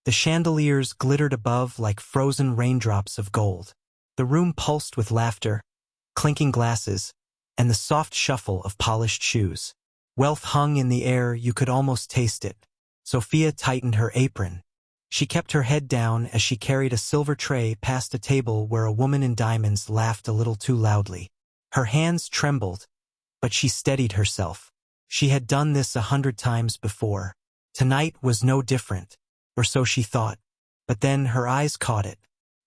The chandeliers glittered above like frozen raindrops of gold. The room pulsed with laughter, clinking glasses, and the soft shuffle of polished shoes. Wealth hung in the air, you could almost taste it. Sophia tightened her apron. She kept her head down as she carried a silver tray past a table where a woman in diamonds laughed a little too loudly. Her hands trembled, but she steadied herself. She had done this 100 times before. Tonight was no different, or so she thought. But then her eyes caught it.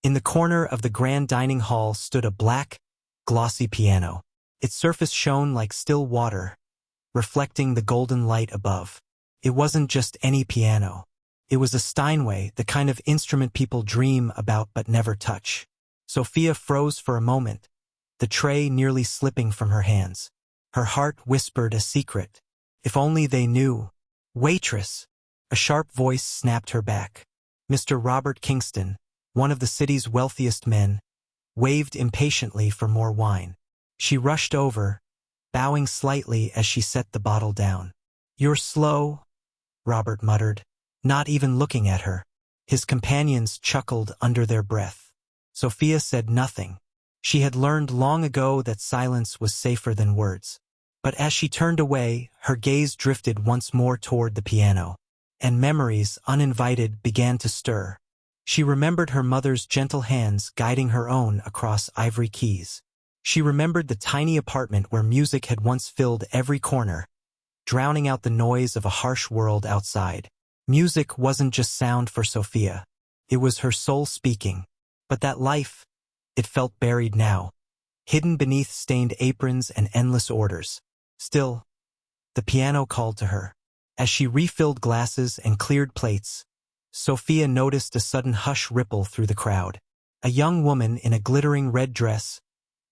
In the corner of the grand dining hall stood a black, glossy piano. Its surface shone like still water, reflecting the golden light above. It wasn't just any piano. It was a Steinway, the kind of instrument people dream about but never touch. Sophia froze for a moment, the tray nearly slipping from her hands. Her heart whispered a secret. If only they knew. "Waitress!" A sharp voice snapped her back. Mr. Robert Kingston, one of the city's wealthiest men, waved impatiently for more wine. She rushed over, bowing slightly as she set the bottle down. "You're slow," Robert muttered, not even looking at her. His companions chuckled under their breath. Sophia said nothing. She had learned long ago that silence was safer than words. But as she turned away, her gaze drifted once more toward the piano, and memories, uninvited, began to stir. She remembered her mother's gentle hands guiding her own across ivory keys. She remembered the tiny apartment where music had once filled every corner, drowning out the noise of a harsh world outside. Music wasn't just sound for Sophia. It was her soul speaking. But that life, it felt buried now, hidden beneath stained aprons and endless orders. Still, the piano called to her. As she refilled glasses and cleared plates, Sophia noticed a sudden hush ripple through the crowd. A young woman in a glittering red dress,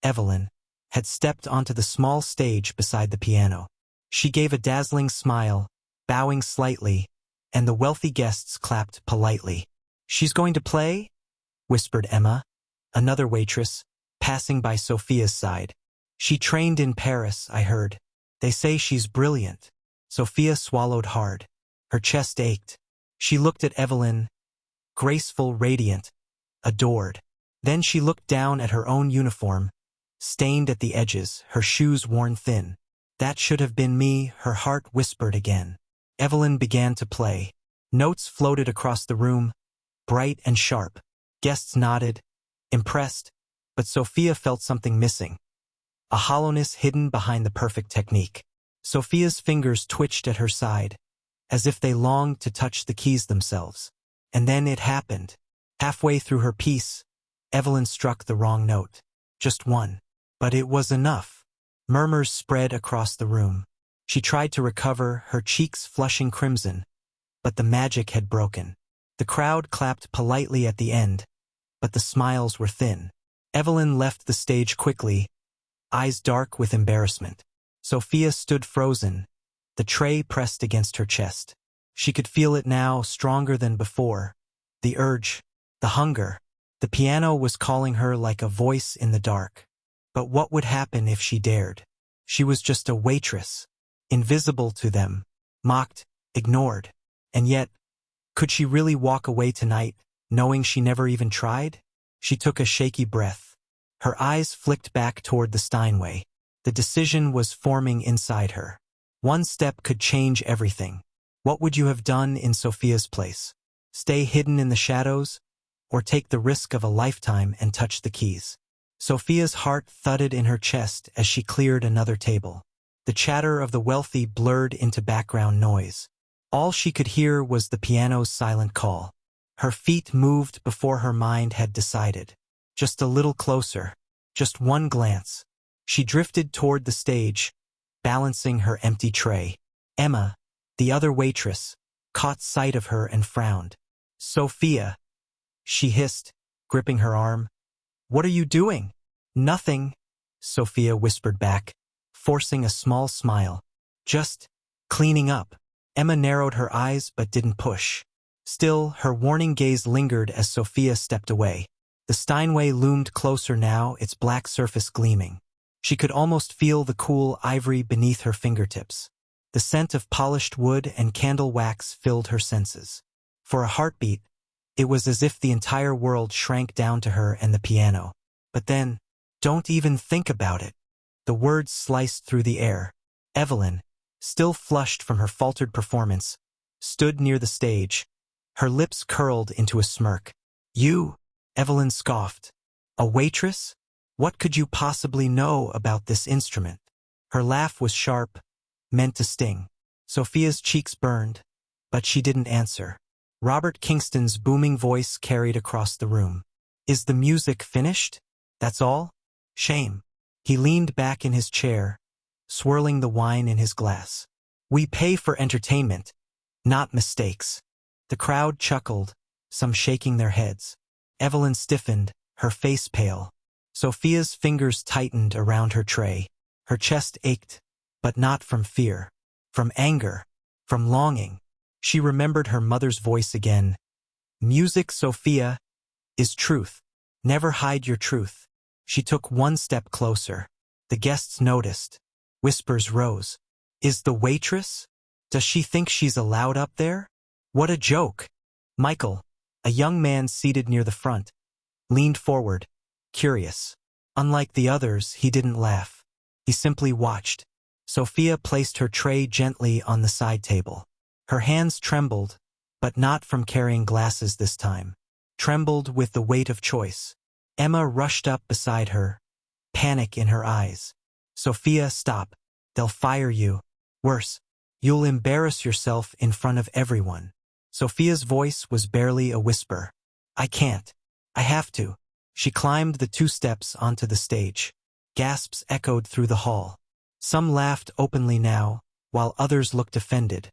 Evelyn, had stepped onto the small stage beside the piano. She gave a dazzling smile, bowing slightly, and the wealthy guests clapped politely. "She's going to play?" whispered Emma, another waitress, passing by Sophia's side. "She trained in Paris, I heard. They say she's brilliant." Sophia swallowed hard. Her chest ached. She looked at Evelyn, graceful, radiant, adored. Then she looked down at her own uniform, stained at the edges, her shoes worn thin. "That should have been me," her heart whispered again. Evelyn began to play. Notes floated across the room, bright and sharp. Guests nodded, impressed, but Sophia felt something missing. A hollowness hidden behind the perfect technique. Sophia's fingers twitched at her side, as if they longed to touch the keys themselves. And then it happened. Halfway through her piece, Evelyn struck the wrong note. Just one. But it was enough. Murmurs spread across the room. She tried to recover, her cheeks flushing crimson, but the magic had broken. The crowd clapped politely at the end, but the smiles were thin. Evelyn left the stage quickly, eyes dark with embarrassment. Sophia stood frozen, the tray pressed against her chest. She could feel it now, stronger than before. The urge, the hunger. The piano was calling her like a voice in the dark. But what would happen if she dared? She was just a waitress, invisible to them, mocked, ignored. And yet, could she really walk away tonight, knowing she never even tried? She took a shaky breath. Her eyes flicked back toward the Steinway. The decision was forming inside her. One step could change everything. What would you have done in Sophia's place? Stay hidden in the shadows, or take the risk of a lifetime and touch the keys? Sophia's heart thudded in her chest as she cleared another table. The chatter of the wealthy blurred into background noise. All she could hear was the piano's silent call. Her feet moved before her mind had decided. Just a little closer. Just one glance. She drifted toward the stage, balancing her empty tray. Emma, the other waitress, caught sight of her and frowned. "Sophia," she hissed, gripping her arm. "What are you doing?" "Nothing," Sophia whispered back, forcing a small smile. "Just cleaning up." Emma narrowed her eyes but didn't push. Still, her warning gaze lingered as Sophia stepped away. The Steinway loomed closer now, its black surface gleaming. She could almost feel the cool ivory beneath her fingertips. The scent of polished wood and candle wax filled her senses. For a heartbeat, It was as if the entire world shrank down to her and the piano. But then, don't even think about it. The words sliced through the air. Evelyn, still flushed from her faltered performance, stood near the stage. Her lips curled into a smirk. You? Evelyn scoffed. A waitress? What could you possibly know about this instrument? Her laugh was sharp, meant to sting. Sophia's cheeks burned, but she didn't answer. Robert Kingston's booming voice carried across the room. Is the music finished? That's all? Shame. He leaned back in his chair, swirling the wine in his glass. We pay for entertainment, not mistakes. The crowd chuckled, some shaking their heads. Evelyn stiffened, her face pale. Sophia's fingers tightened around her tray. Her chest ached, but not from fear. From anger. From longing. She remembered her mother's voice again. Music, Sophia, is truth. Never hide your truth. She took one step closer. The guests noticed. Whispers rose. Is the waitress? Does she think she's allowed up there? What a joke. Michael, a young man seated near the front, leaned forward, curious. Unlike the others, he didn't laugh. He simply watched. Sophia placed her tray gently on the side table. Her hands trembled, but not from carrying glasses this time. Trembled with the weight of choice. Emma rushed up beside her, panic in her eyes. Sophia, stop. They'll fire you. Worse, you'll embarrass yourself in front of everyone. Sophia's voice was barely a whisper. I can't. I have to. She climbed the 2 steps onto the stage. Gasps echoed through the hall. Some laughed openly now, while others looked offended,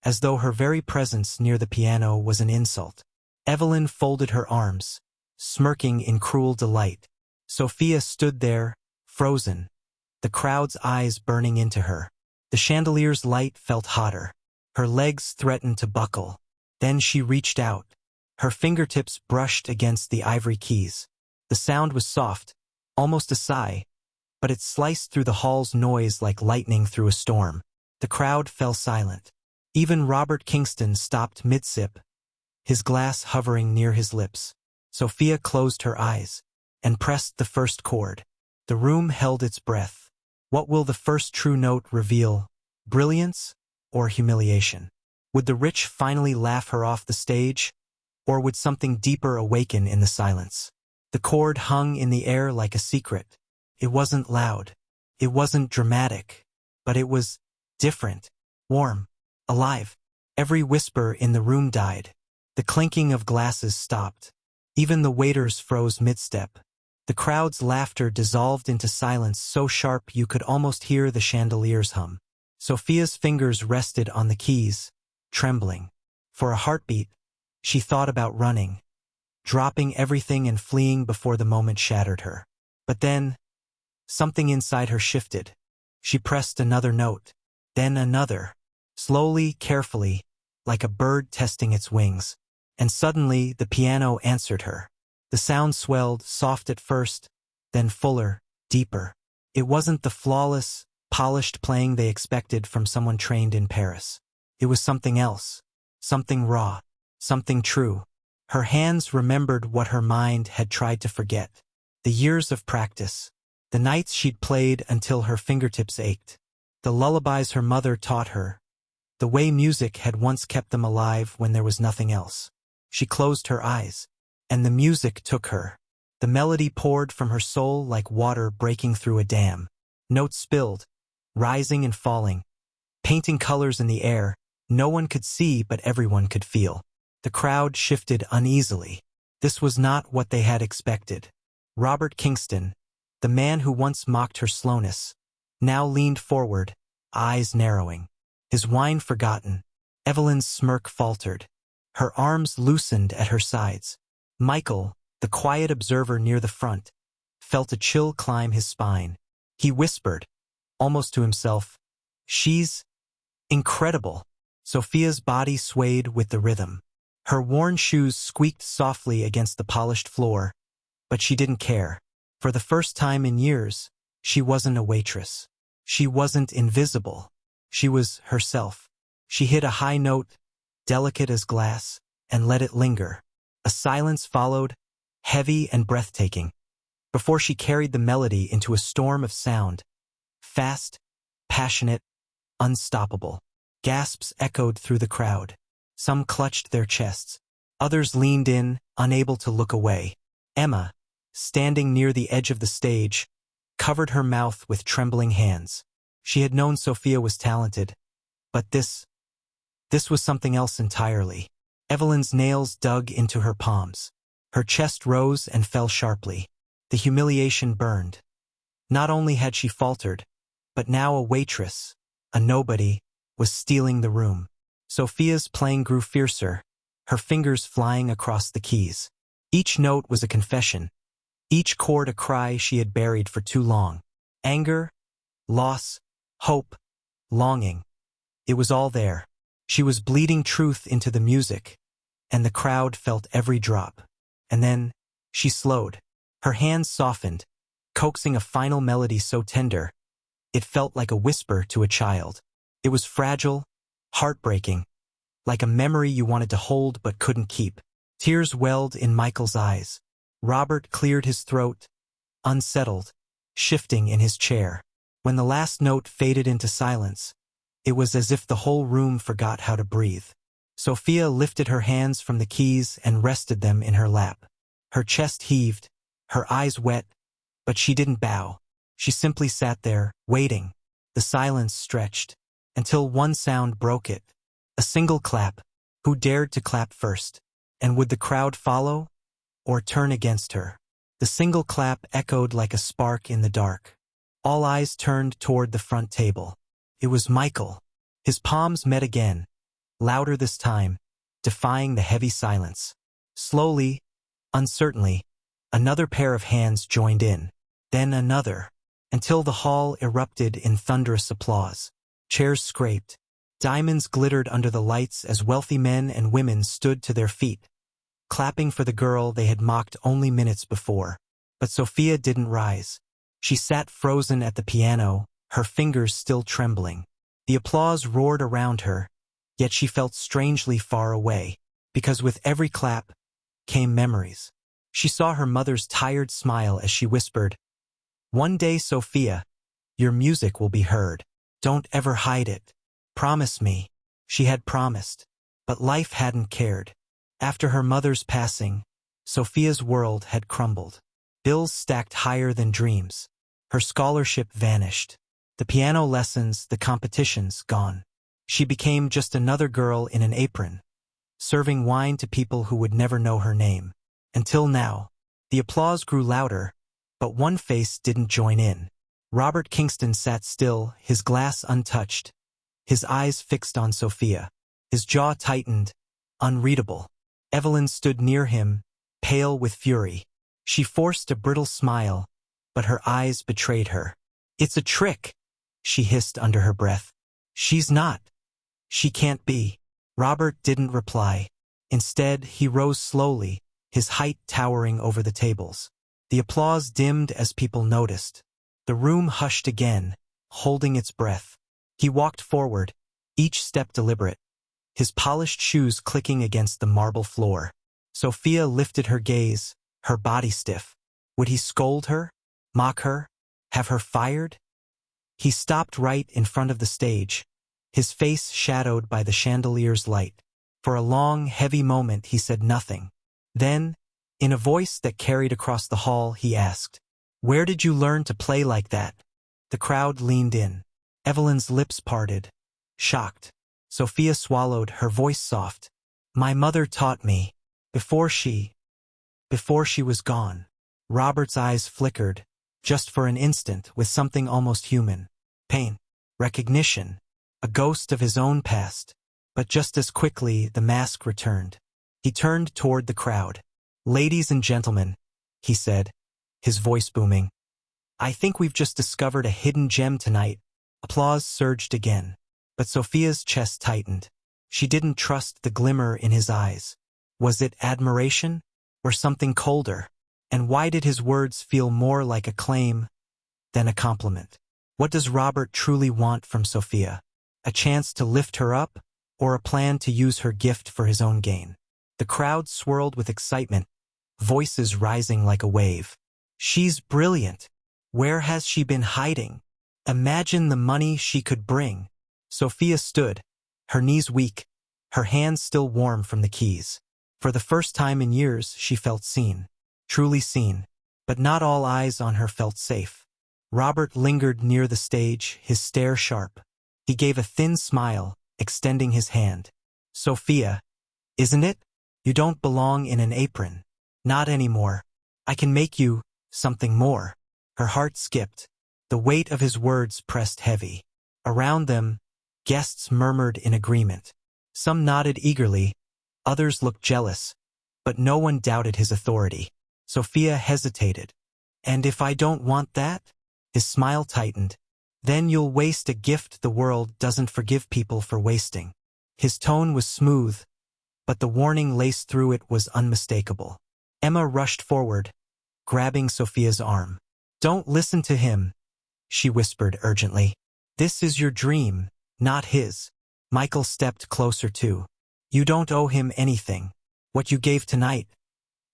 as though her very presence near the piano was an insult. Evelyn folded her arms, smirking in cruel delight. Sophia stood there, frozen, the crowd's eyes burning into her. The chandelier's light felt hotter. Her legs threatened to buckle. Then she reached out. Her fingertips brushed against the ivory keys. The sound was soft, almost a sigh, but it sliced through the hall's noise like lightning through a storm. The crowd fell silent. Even Robert Kingston stopped mid-sip, his glass hovering near his lips. Sophia closed her eyes and pressed the first chord. The room held its breath. What will the first true note reveal? Brilliance or humiliation? Would the rich finally laugh her off the stage, or would something deeper awaken in the silence? The chord hung in the air like a secret. It wasn't loud. It wasn't dramatic. But it was different, warm, alive. Every whisper in the room died. The clinking of glasses stopped. Even the waiters froze mid-step. The crowd's laughter dissolved into silence so sharp you could almost hear the chandelier's hum. Sophia's fingers rested on the keys, trembling. For a heartbeat, she thought about running, dropping everything and fleeing before the moment shattered her. But then, something inside her shifted. She pressed another note, then another, slowly, carefully, like a bird testing its wings. And suddenly, the piano answered her. The sound swelled, soft at first, then fuller, deeper. It wasn't the flawless, polished playing they expected from someone trained in Paris. It was something else, something raw, something true. Her hands remembered what her mind had tried to forget. The years of practice, the nights she'd played until her fingertips ached, the lullabies her mother taught her, the way music had once kept them alive when there was nothing else. She closed her eyes, and the music took her. The melody poured from her soul like water breaking through a dam. Notes spilled, rising and falling, painting colors in the air. No one could see, but everyone could feel. The crowd shifted uneasily. This was not what they had expected. Robert Kingston, the man who once mocked her slowness, now leaned forward, eyes narrowing. His wine forgotten, Evelyn's smirk faltered. Her arms loosened at her sides. Michael, the quiet observer near the front, felt a chill climb his spine. He whispered, almost to himself, "She's incredible." Sophia's body swayed with the rhythm. Her worn shoes squeaked softly against the polished floor, but she didn't care. For the first time in years, she wasn't a waitress. She wasn't invisible. She was herself. She hit a high note, delicate as glass, and let it linger. A silence followed, heavy and breathtaking, before she carried the melody into a storm of sound. Fast, passionate, unstoppable. Gasps echoed through the crowd. Some clutched their chests. Others leaned in, unable to look away. Emma, standing near the edge of the stage, covered her mouth with trembling hands. She had known Sophia was talented, but this was something else entirely. Evelyn's nails dug into her palms. Her chest rose and fell sharply. The humiliation burned. Not only had she faltered, but now a waitress, a nobody, was stealing the room. Sophia's playing grew fiercer, her fingers flying across the keys. Each note was a confession, each chord a cry she had buried for too long. Anger, loss, hope, longing. It was all there. She was bleeding truth into the music, and the crowd felt every drop. And then, she slowed. Her hands softened, coaxing a final melody so tender, it felt like a whisper to a child. It was fragile, heartbreaking, like a memory you wanted to hold but couldn't keep. Tears welled in Michael's eyes. Robert cleared his throat, unsettled, shifting in his chair. When the last note faded into silence, it was as if the whole room forgot how to breathe. Sophia lifted her hands from the keys and rested them in her lap. Her chest heaved, her eyes wet, but she didn't bow. She simply sat there, waiting. The silence stretched, until one sound broke it. A single clap. Who dared to clap first? And would the crowd follow, or turn against her? The single clap echoed like a spark in the dark. All eyes turned toward the front table. It was Michael. His palms met again, louder this time, defying the heavy silence. Slowly, uncertainly, another pair of hands joined in, then another, until the hall erupted in thunderous applause. Chairs scraped. Diamonds glittered under the lights as wealthy men and women stood to their feet, clapping for the girl they had mocked only minutes before. But Sophia didn't rise. She sat frozen at the piano, her fingers still trembling. The applause roared around her, yet she felt strangely far away, because with every clap came memories. She saw her mother's tired smile as she whispered, "One day, Sophia, your music will be heard. Don't ever hide it. Promise me." She had promised, but life hadn't cared. After her mother's passing, Sophia's world had crumbled. Bills stacked higher than dreams. Her scholarship vanished. The piano lessons, the competitions, gone. She became just another girl in an apron, serving wine to people who would never know her name. Until now. The applause grew louder, but one face didn't join in. Robert Kingston sat still, his glass untouched, his eyes fixed on Sophia. His jaw tightened, unreadable. Evelyn stood near him, pale with fury. She forced a brittle smile, but her eyes betrayed her. "It's a trick," she hissed under her breath. "She's not. She can't be." Robert didn't reply. Instead, he rose slowly, his height towering over the tables. The applause dimmed as people noticed. The room hushed again, holding its breath. He walked forward, each step deliberate, his polished shoes clicking against the marble floor. Sophia lifted her gaze, her body stiff. Would he scold her? Mock her? Have her fired? He stopped right in front of the stage, his face shadowed by the chandelier's light. For a long, heavy moment he said nothing. Then, in a voice that carried across the hall, he asked, "Where did you learn to play like that?" The crowd leaned in. Evelyn's lips parted, shocked. Sophia swallowed, her voice soft. "My mother taught me, before she was gone." Robert's eyes flickered, just for an instant, with something almost human. Pain, recognition, a ghost of his own past. But just as quickly, the mask returned. He turned toward the crowd. "Ladies and gentlemen," he said, his voice booming, "I think we've just discovered a hidden gem tonight." Applause surged again, but Sophia's chest tightened. She didn't trust the glimmer in his eyes. Was it admiration, or something colder? And why did his words feel more like a claim than a compliment? What does Robert truly want from Sophia? A chance to lift her up, or a plan to use her gift for his own gain? The crowd swirled with excitement, voices rising like a wave. She's brilliant. Where has she been hiding? Imagine the money she could bring. Sophia stood, her knees weak, her hands still warm from the keys. For the first time in years, she felt seen. Truly seen. But not all eyes on her felt safe. Robert lingered near the stage, his stare sharp. He gave a thin smile, extending his hand. Sophia, isn't it? You don't belong in an apron. Not anymore. I can make you something more. Her heart skipped. The weight of his words pressed heavy. Around them, guests murmured in agreement. Some nodded eagerly, others looked jealous, but no one doubted his authority. Sophia hesitated. And if I don't want that? His smile tightened. Then you'll waste a gift the world doesn't forgive people for wasting. His tone was smooth, but the warning laced through it was unmistakable. Emma rushed forward, grabbing Sophia's arm. Don't listen to him, she whispered urgently. This is your dream, not his. Michael stepped closer too. You don't owe him anything. What you gave tonight,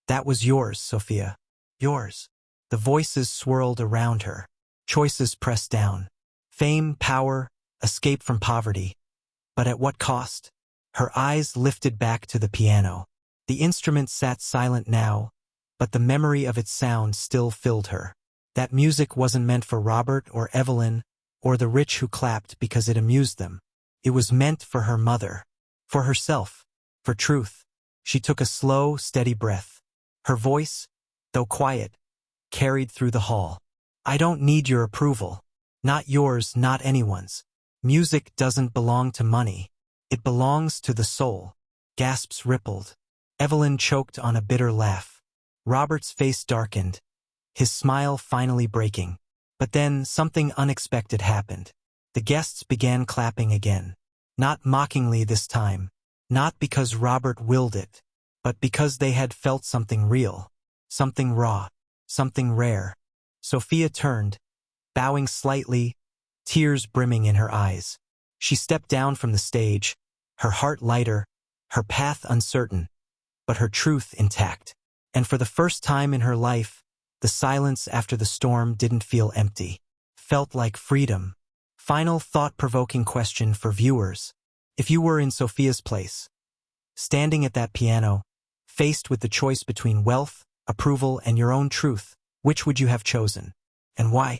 that was yours, Sophia. Yours. The voices swirled around her. Choices pressed down. Fame, power, escape from poverty. But at what cost? Her eyes lifted back to the piano. The instrument sat silent now, but the memory of its sound still filled her. That music wasn't meant for Robert or Evelyn or the rich who clapped because it amused them. It was meant for her mother, for herself, for truth. She took a slow, steady breath. Her voice, though quiet, carried through the hall. I don't need your approval. Not yours, not anyone's. Music doesn't belong to money. It belongs to the soul. Gasps rippled. Evelyn choked on a bitter laugh. Robert's face darkened, his smile finally breaking. But then something unexpected happened. The guests began clapping again. Not mockingly this time. Not because Robert willed it, but because they had felt something real, something raw, something rare. Sophia turned, bowing slightly, tears brimming in her eyes. She stepped down from the stage, her heart lighter, her path uncertain, but her truth intact. And for the first time in her life, the silence after the storm didn't feel empty. Felt like freedom. Final thought-provoking question for viewers. If you were in Sophia's place, standing at that piano, faced with the choice between wealth, approval, and your own truth, which would you have chosen? And why?